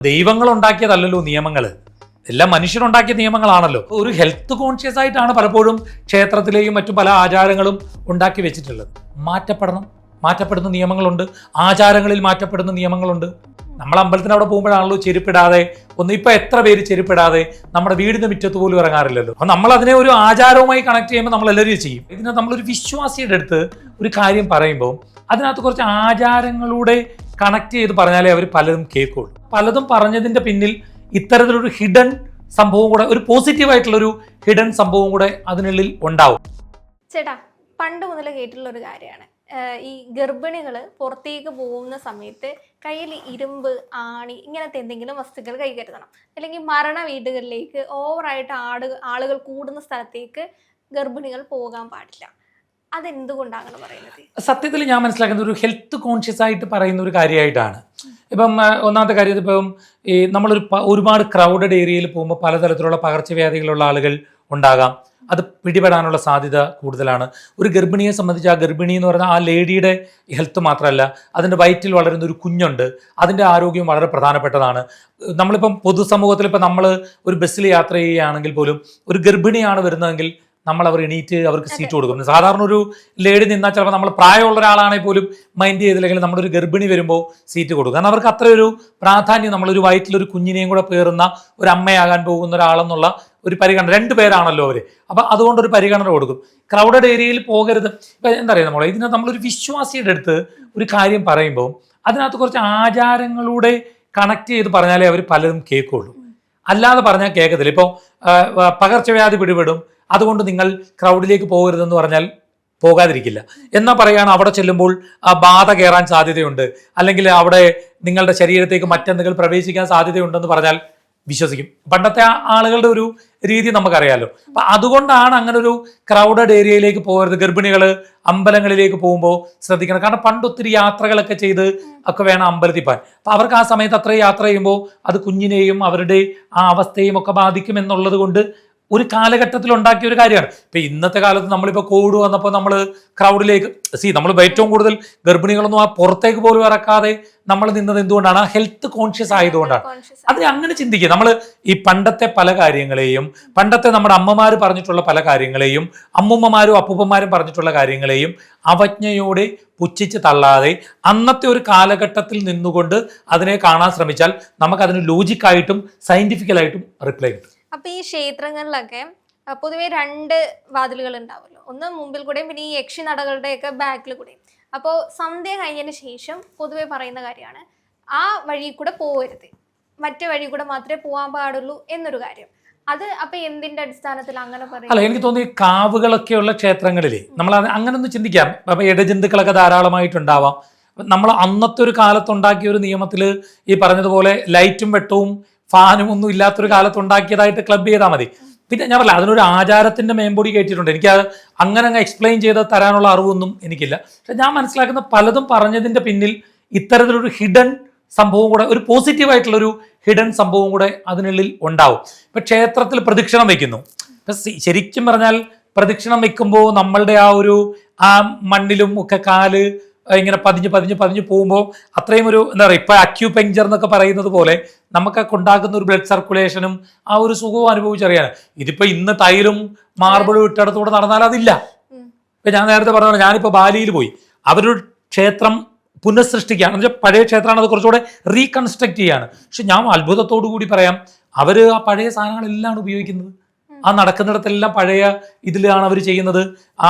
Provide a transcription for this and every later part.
ദൈവങ്ങൾ ഉണ്ടാക്കിയതല്ലല്ലോ നിയമങ്ങൾ, എല്ലാം മനുഷ്യരുണ്ടാക്കിയ നിയമങ്ങളാണല്ലോ. ഒരു ഹെൽത്ത് കോൺഷ്യസ് ആയിട്ടാണ് പലപ്പോഴും ക്ഷേത്രത്തിലെയും മറ്റു പല ആചാരങ്ങളും ഉണ്ടാക്കി വെച്ചിട്ടുള്ളത്. മാറ്റപ്പെടുന്ന നിയമങ്ങളുണ്ട്, ആചാരങ്ങളിൽ മാറ്റപ്പെടുന്ന നിയമങ്ങളുണ്ട്. നമ്മൾ അമ്പലത്തിന് അവിടെ പോകുമ്പോഴാണല്ലോ ചെരുപ്പിടാതെ ഇപ്പൊ എത്ര പേര് ചെരുപ്പിടാതെ നമ്മുടെ വീടിന് മുറ്റത്ത് പോലും ഇറങ്ങാറില്ലല്ലോ. അപ്പൊ നമ്മൾ അതിനെ ഒരു ആചാരവുമായി കണക്ട് ചെയ്യുമ്പോൾ നമ്മൾ എല്ലാവരും ചെയ്യും. ഇതിനകത്ത് നമ്മളൊരു വിശ്വാസിയുടെ അടുത്ത് ഒരു കാര്യം പറയുമ്പോൾ അതിനകത്ത് കുറച്ച് ആചാരങ്ങളുടെ കണക്ട് ചെയ്ത് പറഞ്ഞാലേ അവർ പലതും കേൾക്കുള്ളൂ. പലതും പറഞ്ഞതിന്റെ പിന്നിൽ ഇത്തരത്തിലൊരു ഹിഡൻ സംഭവം കൂടെ, ഒരു പോസിറ്റീവായിട്ടുള്ളൊരു ഹിഡൻ സംഭവം കൂടെ അതിനുള്ളിൽ ഉണ്ടാവും. ചേട്ടാ, പണ്ട് മുതൽ കേട്ടിട്ടുള്ള ഒരു കാര്യമാണ്, ഈ ഗർഭിണികൾ പുറത്തേക്ക് പോകുന്ന സമയത്ത് കയ്യിൽ ഇരുമ്പ്, ആണി ഇങ്ങനത്തെ എന്തെങ്കിലും വസ്തുക്കൾ കൈ കരുതണം. അല്ലെങ്കിൽ മരണ വീടുകളിലേക്ക് ഓവറായിട്ട് ആളുകൾ കൂടുന്ന സ്ഥലത്തേക്ക് ഗർഭിണികൾ പോകാൻ പാടില്ല. അതെന്തുകൊണ്ടാണ് പറയുന്നത്? സത്യത്തിൽ ഞാൻ മനസ്സിലാക്കുന്നത് ഒരു ഹെൽത്ത് കോൺഷ്യസ് ആയിട്ട് പറയുന്ന ഒരു കാര്യമായിട്ടാണ്. ഇപ്പം ഒന്നാമത്തെ കാര്യം, ഇപ്പം ഈ നമ്മളൊരു ഒരുപാട് ക്രൗഡഡ് ഏരിയയിൽ പോകുമ്പോൾ പലതരത്തിലുള്ള പകർച്ചവ്യാധികളുള്ള ആളുകൾ ഉണ്ടാകാം. അത് പിടിപെടാനുള്ള സാധ്യത കൂടുതലാണ്. ഒരു ഗർഭിണിയെ സംബന്ധിച്ച് ആ ഗർഭിണി എന്ന് പറഞ്ഞാൽ ആ ലേഡിയുടെ ഹെൽത്ത് മാത്രമല്ല, അതിൻ്റെ വയറ്റിൽ വളരുന്ന ഒരു കുഞ്ഞുണ്ട്, അതിൻ്റെ ആരോഗ്യം വളരെ പ്രധാനപ്പെട്ടതാണ്. നമ്മളിപ്പം പൊതുസമൂഹത്തിൽ ഇപ്പം നമ്മൾ ഒരു ബസ്സിൽ യാത്ര ചെയ്യുകയാണെങ്കിൽ പോലും ഒരു ഗർഭിണിയാണ് വരുന്നതെങ്കിൽ നമ്മൾ അവർ എണീറ്റ് അവർക്ക് സീറ്റ് കൊടുക്കും. സാധാരണ ഒരു ലേഡി നിന്നാൽ ചിലപ്പോൾ നമ്മൾ പ്രായമുള്ള ഒരാളാണെങ്കിൽ പോലും മൈൻഡ് ചെയ്തില്ലെങ്കിൽ നമ്മളൊരു ഗർഭിണി വരുമ്പോൾ സീറ്റ് കൊടുക്കും. കാരണം അവർക്ക് അത്രയൊരു പ്രാധാന്യം, നമ്മളൊരു വയറ്റിലൊരു കുഞ്ഞിനെയും കൂടെ പേറുന്ന ഒരു അമ്മയാകാൻ പോകുന്ന ഒരാളെന്നുള്ള ഒരു പരിഗണന, 2 പേരാണല്ലോ അവർ. അപ്പം അതുകൊണ്ടൊരു പരിഗണന കൊടുക്കും. ക്രൗഡഡ് ഏരിയയിൽ പോകരുത്. ഇപ്പം എന്താ പറയുക, ഇതിനകത്ത് നമ്മളൊരു വിശ്വാസിയുടെ അടുത്ത് ഒരു കാര്യം പറയുമ്പോൾ അതിനകത്ത് കുറച്ച് ആചാരങ്ങളുടെ കണക്ട് ചെയ്ത് പറഞ്ഞാലേ അവർ പലതും കേൾക്കുള്ളൂ. അല്ലാതെ പറഞ്ഞാൽ കേൾക്കത്തില്ല. ഇപ്പോൾ പകർച്ചവ്യാധി പിടിപെടും, അതുകൊണ്ട് നിങ്ങൾ ക്രൗഡിലേക്ക് പോകരുതെന്ന് പറഞ്ഞാൽ പോകാതിരിക്കില്ല. എന്നാൽ പറയുകയാണ് അവിടെ ചെല്ലുമ്പോൾ ബാധ കയറാൻ സാധ്യതയുണ്ട്, അല്ലെങ്കിൽ അവിടെ നിങ്ങളുടെ ശരീരത്തേക്ക് മറ്റെന്തെങ്കിലും പ്രവേശിക്കാൻ സാധ്യതയുണ്ടെന്ന് പറഞ്ഞാൽ വിശ്വസിക്കും. പണ്ടത്തെ ആളുകളുടെ ഒരു രീതി നമുക്കറിയാലോ. അപ്പൊ അതുകൊണ്ടാണ് അങ്ങനെ ഒരു ക്രൗഡഡ് ഏരിയയിലേക്ക് പോകരുത്, ഗർഭിണികൾ അമ്പലങ്ങളിലേക്ക് പോകുമ്പോൾ ശ്രദ്ധിക്കണം. കാരണം പണ്ട് ഒത്തിരി യാത്രകളൊക്കെ ചെയ്ത് ഒക്കെ വേണം അമ്പലത്തിൽ പോകാൻ. അപ്പൊ അവർക്ക് ആ സമയത്ത് അത്രയും യാത്ര ചെയ്യുമ്പോൾ അത് കുഞ്ഞിനെയും അവരുടെ ആ അവസ്ഥയും ഒക്കെ ബാധിക്കും എന്നുള്ളത് കൊണ്ട് ഒരു കാലഘട്ടത്തിൽ ഉണ്ടാക്കിയ ഒരു കാര്യമാണ്. ഇപ്പൊ ഇന്നത്തെ കാലത്ത് നമ്മളിപ്പോൾ കോവിഡ് വന്നപ്പോൾ നമ്മൾ ക്രൗഡിലേക്ക് നമ്മൾ ഏറ്റവും കൂടുതൽ ഗർഭിണികളൊന്നും ആ പുറത്തേക്ക് പോലും ഇറക്കാതെ നമ്മൾ നിന്നത് എന്തുകൊണ്ടാണ്? ആ ഹെൽത്ത് കോൺഷ്യസ് ആയതുകൊണ്ടാണ്. അത് അങ്ങനെ ചിന്തിക്കുക. നമ്മൾ ഈ പണ്ടത്തെ പല കാര്യങ്ങളെയും, പണ്ടത്തെ നമ്മുടെ അമ്മമാർ പറഞ്ഞിട്ടുള്ള പല കാര്യങ്ങളെയും, അമ്മുമ്മമാരും അപ്പൂപ്പന്മാരും പറഞ്ഞിട്ടുള്ള കാര്യങ്ങളെയും അവജ്ഞയോടെ പുച്ഛിച്ച് തള്ളാതെ അന്നത്തെ ഒരു കാലഘട്ടത്തിൽ നിന്നുകൊണ്ട് അതിനെ കാണാൻ ശ്രമിച്ചാൽ നമുക്കതിന് ലോജിക്കായിട്ടും സയന്റിഫിക്കലായിട്ടും റിപ്ലൈ കിട്ടും. അപ്പൊ ഈ ക്ഷേത്രങ്ങളിലൊക്കെ പൊതുവെ 2 വാതിലുകൾ ഉണ്ടാവുമല്ലോ, ഒന്ന് മുമ്പിൽ കൂടെയും പിന്നെ ഈ യക്ഷി നടകളുടെയൊക്കെ ബാക്കിൽ കൂടെയും. അപ്പോൾ സന്ധ്യ കഴിഞ്ഞതിന് ശേഷം പൊതുവെ പറയുന്ന കാര്യമാണ് ആ വഴി കൂടെ പോകരുത്, മറ്റേ വഴി കൂടെ മാത്രമേ പോകാൻ പാടുള്ളൂ എന്നൊരു കാര്യം. അത് അപ്പൊ എന്തിന്റെ അടിസ്ഥാനത്തിൽ അങ്ങനെ പറയും? അല്ല, എനിക്ക് തോന്നി കാവുകളൊക്കെയുള്ള ക്ഷേത്രങ്ങളിൽ നമ്മൾ അങ്ങനെ ഒന്ന് ചിന്തിക്കാം. അപ്പൊ ഇടജന്തുക്കളൊക്കെ ധാരാളമായിട്ടുണ്ടാവാം. നമ്മൾ അന്നത്തെ ഒരു കാലത്തുണ്ടാക്കിയ ഒരു നിയമത്തിൽ ഈ പറഞ്ഞതുപോലെ ലൈറ്റും വെട്ടവും ഫാനും ഒന്നും ഇല്ലാത്തൊരു കാലത്ത് ഉണ്ടാക്കിയതായിട്ട് ക്ലബ് ചെയ്താൽ മതി. പിന്നെ ഞാൻ പറഞ്ഞില്ല, അതിനൊരു ആചാരത്തിന്റെ മേമ്പൊടി കയറ്റിയിട്ടുണ്ട്. എനിക്ക് അങ്ങനെ അങ്ങ് എക്സ്പ്ലെയിൻ ചെയ്ത് തരാനുള്ള അറിവൊന്നും എനിക്കില്ല. പക്ഷെ ഞാൻ മനസ്സിലാക്കുന്ന പലതും പറഞ്ഞതിന്റെ പിന്നിൽ ഇത്തരത്തിലൊരു ഹിഡൻ സംഭവം കൂടെ, ഒരു പോസിറ്റീവായിട്ടുള്ളൊരു ഹിഡൻ സംഭവം കൂടെ അതിനുള്ളിൽ ഉണ്ടാവും. ഇപ്പൊ ക്ഷേത്രത്തിൽ പ്രദക്ഷിണം വെക്കുന്നു. ഇപ്പൊ ശരിക്കും പറഞ്ഞാൽ പ്രദക്ഷിണം വെക്കുമ്പോൾ നമ്മളുടെ ആ മണ്ണിലും ഒക്കെ കാല് ഇങ്ങനെ പതിഞ്ഞ് പോകുമ്പോൾ അത്രയും ഒരു എന്താ പറയുക, ഇപ്പൊ അക്യൂപങ്ചർ എന്നൊക്കെ പറയുന്നത് പോലെ നമുക്കൊക്കെ ഉണ്ടാക്കുന്ന ഒരു ബ്ലഡ് സർക്കുലേഷനും ആ ഒരു സുഖവും അനുഭവിച്ചറിയാൻ. ഇതിപ്പോ ഇന്ന് ടൈലും മാർബിളും ഇട്ടിടത്തൂടെ നടന്നാൽ അതില്ല. ഇപ്പൊ ഞാൻ നേരത്തെ പറഞ്ഞ, ഞാനിപ്പോ ബാലിയിൽ പോയി, അവരൊരു ക്ഷേത്രം പുനഃസൃഷ്ടിക്കുകയാണ്. എന്ന് വെച്ചാൽ പഴയ ക്ഷേത്രമാണ്, അത് കുറച്ചുകൂടെ റീകൺസ്ട്രക്ട് ചെയ്യാണ്. പക്ഷെ ഞാൻ അത്ഭുതത്തോടു കൂടി പറയാം, അവര് ആ പഴയ സാധനങ്ങളെല്ലാം ഉപയോഗിക്കുന്നത്. ആ നടക്കുന്നിടത്തെല്ലാം പഴയ ഇതിലാണ് അവർ ചെയ്യുന്നത്.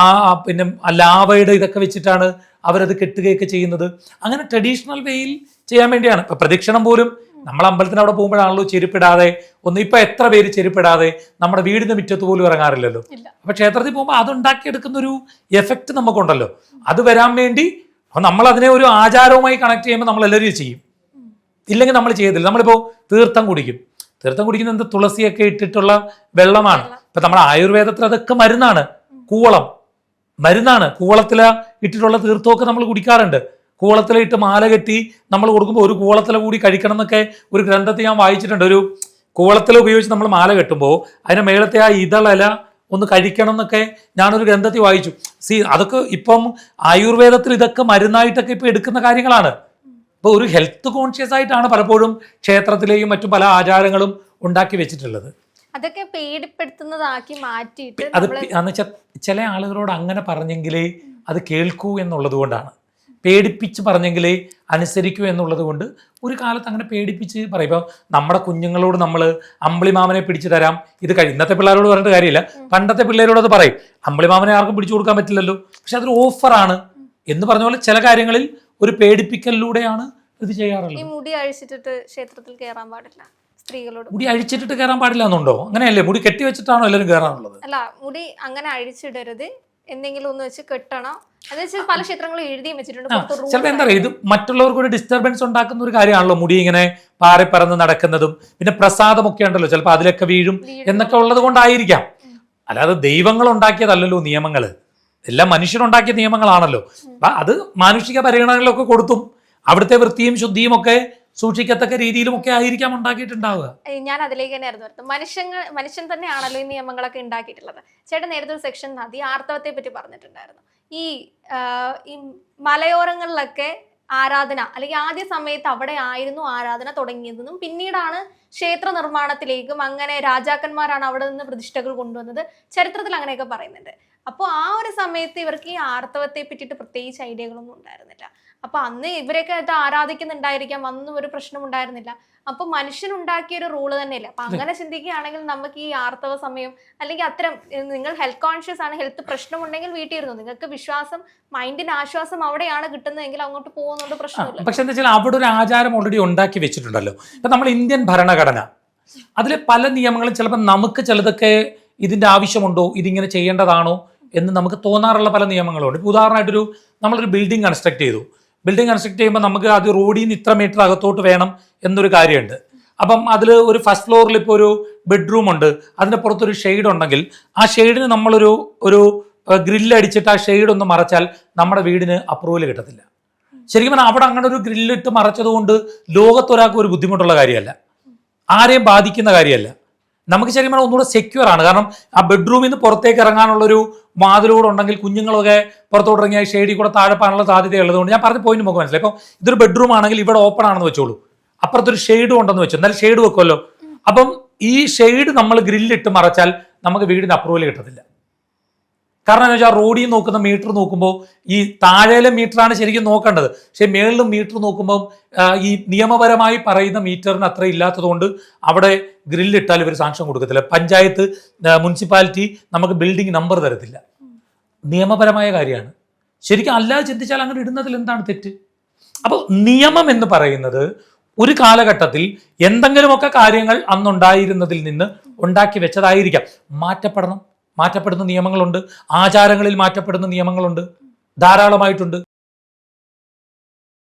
പിന്നെ ലാവയുടെ ഇതൊക്കെ വെച്ചിട്ടാണ് അവരത് കെട്ടുകയൊക്കെ ചെയ്യുന്നത്. അങ്ങനെ ട്രഡീഷണൽ വേയിൽ ചെയ്യാൻ വേണ്ടിയാണ്. ഇപ്പൊ പ്രദക്ഷിണം പോലും നമ്മൾ അമ്പലത്തിന് അവിടെ പോകുമ്പോഴാണല്ലോ ചെരുപ്പിടാതെ ഇപ്പൊ എത്ര പേര് ചെരുപ്പിടാതെ നമ്മുടെ വീടിന് മുറ്റത്ത് പോലും ഇറങ്ങാറില്ലല്ലോ. അപ്പൊ ക്ഷേത്രത്തിൽ പോകുമ്പോൾ അതുണ്ടാക്കിയെടുക്കുന്ന ഒരു എഫക്റ്റ് നമുക്കുണ്ടല്ലോ. അത് വരാൻ വേണ്ടി നമ്മൾ അതിനെ ഒരു ആചാരവുമായി കണക്ട് ചെയ്യുമ്പോൾ നമ്മൾ എല്ലാവരും ചെയ്യും. ഇല്ലെങ്കിൽ നമ്മൾ ചെയ്യത്തില്ല. നമ്മളിപ്പോ തീർത്ഥം കുടിക്കുന്ന എന്ത് തുളസിയൊക്കെ ഇട്ടിട്ടുള്ള വെള്ളമാണ്. ഇപ്പൊ നമ്മുടെ ആയുർവേദത്തിൽ അതൊക്കെ മരുന്നാണ്. മരുന്നാണ്. കൂവളത്തില ഇട്ടിട്ടുള്ള തീർത്ഥമൊക്കെ നമ്മൾ കുടിക്കാറുണ്ട്. കൂവളത്തില ഇട്ട് മാല കെട്ടി നമ്മൾ കൊടുക്കുമ്പോൾ ഒരു കൂവളത്തില കൂടി കഴിക്കണം എന്നൊക്കെ ഒരു ഗ്രന്ഥത്തിൽ ഞാൻ വായിച്ചിട്ടുണ്ട്. ഒരു കൂവളത്തില ഉപയോഗിച്ച് നമ്മൾ മാല കെട്ടുമ്പോൾ അതിന്റെ മേളത്തെ ആ ഇതളല ഒന്ന് കഴിക്കണം എന്നൊക്കെ ഞാനൊരു ഗ്രന്ഥത്തിൽ വായിച്ചു. അതൊക്കെ ഇപ്പം ആയുർവേദത്തിൽ ഇതൊക്കെ മരുന്നായിട്ടൊക്കെ ഇപ്പൊ എടുക്കുന്ന കാര്യങ്ങളാണ്. അപ്പോൾ ഒരു ഹെൽത്ത് കോൺഷ്യസ് ആയിട്ടാണ് പലപ്പോഴും ക്ഷേത്രത്തിലെയും മറ്റു പല ആചാരങ്ങളും ഉണ്ടാക്കി വെച്ചിട്ടുള്ളത്. അതൊക്കെ പേടിപ്പെടുത്തുന്നതാക്കി മാറ്റിയിട്ട് അത് എന്ന് വെച്ചാൽ ചില ആളുകളോട് അങ്ങനെ പറഞ്ഞെങ്കിലേ അത് കേൾക്കൂ എന്നുള്ളത് കൊണ്ടാണ്, പേടിപ്പിച്ച് പറഞ്ഞെങ്കിലേ അനുസരിക്കൂ എന്നുള്ളത് കൊണ്ട് ഒരു കാലത്ത് അങ്ങനെ പേടിപ്പിച്ച് പറയും. ഇപ്പോൾ നമ്മുടെ കുഞ്ഞുങ്ങളോട് നമ്മൾ അമ്പിളിമാമനെ പിടിച്ചു തരാം, ഇത് ഇന്നത്തെ പിള്ളേരോട് പറഞ്ഞിട്ട് കാര്യമില്ല, പണ്ടത്തെ പിള്ളേരോട് അത് പറയും. അമ്പിളിമാമനെ ആർക്കും പിടിച്ചു കൊടുക്കാൻ പറ്റില്ലല്ലോ, പക്ഷെ അതൊരു ഓഫറാണ് എന്ന് പറഞ്ഞ പോലെ ചില കാര്യങ്ങളിൽ ഒരു പേടിപ്പിക്കലിലൂടെയാണ് ഇത് ചെയ്യാറുള്ളത്. ഈ മുടി അഴിച്ചിട്ടിട്ട് ക്ഷേത്രത്തിൽ കയറാൻ പാടില്ല, സ്ത്രീകളോട് മുടി അഴിച്ചിട്ടിട്ട് കയറാൻ പാടില്ല എന്നുണ്ടോ? അങ്ങനെയല്ലേ? മുടി കെട്ടി വെച്ചിട്ടാണോ എല്ലാവരും കയറാനുള്ളത്? അല്ല, മുടി അങ്ങനെ അഴിച്ചിടരുത്, എന്തെങ്കിലും ഒന്ന് വെച്ച് കെട്ടണം. അത് വെച്ച് പല ക്ഷേത്രങ്ങളും എഴുതിയും വെച്ചിട്ടുണ്ട്. ചിലപ്പോൾ എന്താ പറയുക, ഇത് മറ്റുള്ളവർക്ക് ഒരു ഡിസ്റ്റർബൻസ് ഉണ്ടാക്കുന്ന ഒരു കാര്യമാണല്ലോ മുടി ഇങ്ങനെ പാറി പറന്ന് നടക്കുന്നതും. പിന്നെ പ്രസാദമൊക്കെ ഉണ്ടല്ലോ, ചിലപ്പോൾ അതിലൊക്കെ വീഴും എന്നൊക്കെ ഉള്ളത് കൊണ്ടായിരിക്കാം. അല്ലാതെ ദൈവങ്ങൾ ഉണ്ടാക്കിയതല്ലല്ലോ നിയമങ്ങൾ, എല്ലാം മനുഷ്യനുണ്ടാക്കിയ നിയമങ്ങളാണല്ലോ. അത് മാനുഷിക പരിഗണനകളൊക്കെ കൊടുത്തും അവിടുത്തെ വൃത്തിയും ശുദ്ധിയും ഒക്കെ സൂക്ഷിക്കത്തക്ക രീതിയിലുമൊക്കെ ആയിരിക്കാം ഉണ്ടാക്കിയിട്ടുണ്ടാവുക. ഞാൻ അതിലേക്ക് തന്നെയായിരുന്നു വരുന്നത്. മനുഷ്യൻ തന്നെയാണല്ലോ ഈ നിയമങ്ങളൊക്കെ ഉണ്ടാക്കിയിട്ടുള്ളത്. ചേട്ടൻ നേരത്തെ ഒരു സെക്ഷൻ നദി ആർത്തവത്തെ പറ്റി പറഞ്ഞിട്ടുണ്ടായിരുന്നു. ഈ മലയോരങ്ങളിലൊക്കെ ആരാധന, അല്ലെങ്കിൽ ആദ്യ സമയത്ത് അവിടെ ആയിരുന്നു ആരാധന തുടങ്ങിയതെന്നും പിന്നീടാണ് ക്ഷേത്ര നിർമ്മാണത്തിലേക്കും അങ്ങനെ രാജാക്കന്മാരാണ് അവിടെ നിന്ന് പ്രതിഷ്ഠകൾ കൊണ്ടുവന്നത്, ചരിത്രത്തിൽ അങ്ങനെയൊക്കെ പറയുന്നുണ്ട്. അപ്പോൾ ആ ഒരു സമയത്ത് ഇവർക്ക് ഈ ആർത്തവത്തെ പറ്റിയിട്ട് പ്രത്യേകിച്ച് ഐഡിയകളൊന്നും ഉണ്ടായിരുന്നില്ല. അപ്പൊ അന്ന് ഇവരൊക്കെ ഇത് ആരാധിക്കുന്നുണ്ടായിരിക്കാം, അന്നും ഒരു പ്രശ്നം ഉണ്ടായിരുന്നില്ല. അപ്പൊ മനുഷ്യനുണ്ടാക്കിയ ഒരു റൂള് തന്നെയല്ലേ. അപ്പൊ അങ്ങനെ ചിന്തിക്കുകയാണെങ്കിൽ നമുക്ക് ഈ ആർത്തവ സമയം, അല്ലെങ്കിൽ അത്തരം നിങ്ങൾ ഹെൽത്ത് കോൺഷ്യസ് ആണ്, ഹെൽത്ത് പ്രശ്നമുണ്ടെങ്കിൽ വീട്ടിൽ ഇരുന്നു, നിങ്ങൾക്ക് വിശ്വാസം, മൈൻഡിന് ആശ്വാസം അവിടെയാണ് കിട്ടുന്നതെങ്കിൽ അങ്ങോട്ട് പോകുന്നുണ്ട്, പ്രശ്നമില്ല. പക്ഷെ എന്താ വെച്ചാൽ അവിടെ ഒരു ആചാരം ഓൾറെഡി ഉണ്ടാക്കി വെച്ചിട്ടുണ്ടല്ലോ. ഇപ്പൊ നമ്മൾ ഇന്ത്യൻ ഭരണഘടന, അതിലെ പല നിയമങ്ങളും ചിലപ്പോൾ നമുക്ക് ചിലതൊക്കെ ഇതിന്റെ ആവശ്യമുണ്ടോ, ഇതിങ്ങനെ ചെയ്യേണ്ടതാണോ എന്ന് നമുക്ക് തോന്നാറുള്ള പല നിയമങ്ങളുണ്ട്. ഇപ്പോൾ ഉദാഹരണമായിട്ടൊരു നമ്മളൊരു ബിൽഡിംഗ് കൺസ്ട്രക്ട് ചെയ്തു. ബിൽഡിംഗ് കൺസ്ട്രക്ട് ചെയ്യുമ്പോൾ നമുക്ക് അത് റോഡിൽ നിന്ന് ഇത്ര മീറ്റർ അകത്തോട്ട് വേണം എന്നൊരു കാര്യമുണ്ട്. അപ്പം അതിൽ ഒരു ഫസ്റ്റ് ഫ്ലോറിൽ ഇപ്പോൾ ഒരു ബെഡ്റൂം ഉണ്ട്, അതിൻ്റെ പുറത്തൊരു ഷെയ്ഡ് ഉണ്ടെങ്കിൽ ആ ഷെയ്ഡിന് നമ്മളൊരു ഗ്രില്ലടിച്ചിട്ട് ആ ഷെയ്ഡ് ഒന്ന് മറച്ചാൽ നമ്മുടെ വീടിന് അപ്രൂവൽ കിട്ടത്തില്ല. ശരിക്കും പറഞ്ഞാൽ അവിടെ അങ്ങനെ ഒരു ഗ്രില്ലിട്ട് മറച്ചതുകൊണ്ട് ലോകത്തൊരാൾക്ക് ഒരു ബുദ്ധിമുട്ടുള്ള കാര്യമല്ല, ആരെയും ബാധിക്കുന്ന കാര്യമല്ല. നമുക്ക് ശരിക്കും പറഞ്ഞാൽ ഒന്നുകൂടെ സെക്യൂർ ആണ്. കാരണം ആ ബെഡ്റൂമിൽ നിന്ന് പുറത്തേക്ക് ഇറങ്ങാനുള്ളൊരു വാതിലൂടെ ഉണ്ടെങ്കിൽ കുഞ്ഞുങ്ങളൊക്കെ പുറത്തോട്ട് ഇറങ്ങിയ ഷെയ്ഡിൽ കൂടെ താഴെ പോകാനുള്ള സാധ്യത ഉള്ളതുകൊണ്ട് ഞാൻ പറഞ്ഞ പോയിന്റ് നമുക്ക് മനസ്സിലായി. ഇപ്പോൾ ഇതൊരു ബെഡ്റൂം ആണെങ്കിൽ ഇവിടെ ഓപ്പൺ ആണെന്ന് വെച്ചോളൂ, അപ്പുറത്തൊരു ഷെയ്ഡും ഉണ്ടെന്ന് വെച്ചു, എന്നാലും ഷെയ്ഡ് വെക്കുമല്ലോ. അപ്പം ഈ ഷെയ്ഡ് നമ്മൾ ഗ്രില്ലിട്ട് മറച്ചാൽ നമുക്ക് വീടിന് അപ്രൂവൽ കിട്ടത്തില്ല. കാരണം എന്താ വെച്ചാൽ റോഡിൽ നോക്കുന്ന മീറ്റർ നോക്കുമ്പോൾ ഈ താഴേലെ മീറ്ററാണ് ശരിക്കും നോക്കേണ്ടത്, പക്ഷേ മേളിലും മീറ്റർ നോക്കുമ്പോൾ ഈ നിയമപരമായി പറയുന്ന മീറ്ററിന് അത്ര ഇല്ലാത്തതുകൊണ്ട് അവിടെ ഗ്രില്ലിട്ടാൽ ഇവർ സാങ്ഷൻ കൊടുക്കത്തില്ല. പഞ്ചായത്ത്, മുനിസിപ്പാലിറ്റി നമുക്ക് ബിൽഡിംഗ് നമ്പർ തരത്തില്ല. നിയമപരമായ കാര്യമാണ്. ശരിക്കും അല്ലാതെ ചിന്തിച്ചാൽ അങ്ങനെ ഇടുന്നതിൽ എന്താണ് തെറ്റ്? അപ്പോൾ നിയമം എന്ന് പറയുന്നത് ഒരു കാലഘട്ടത്തിൽ എന്തെങ്കിലുമൊക്കെ കാര്യങ്ങൾ അന്നുണ്ടായിരുന്നതിൽ നിന്ന് ഉണ്ടാക്കി വെച്ചതായിരിക്കാം. മാറ്റപ്പെടുന്ന നിയമങ്ങളുണ്ട്, ആചാരങ്ങളിൽ മാറ്റപ്പെടുന്ന നിയമങ്ങളുണ്ട്, ധാരാളമായിട്ടുണ്ട്.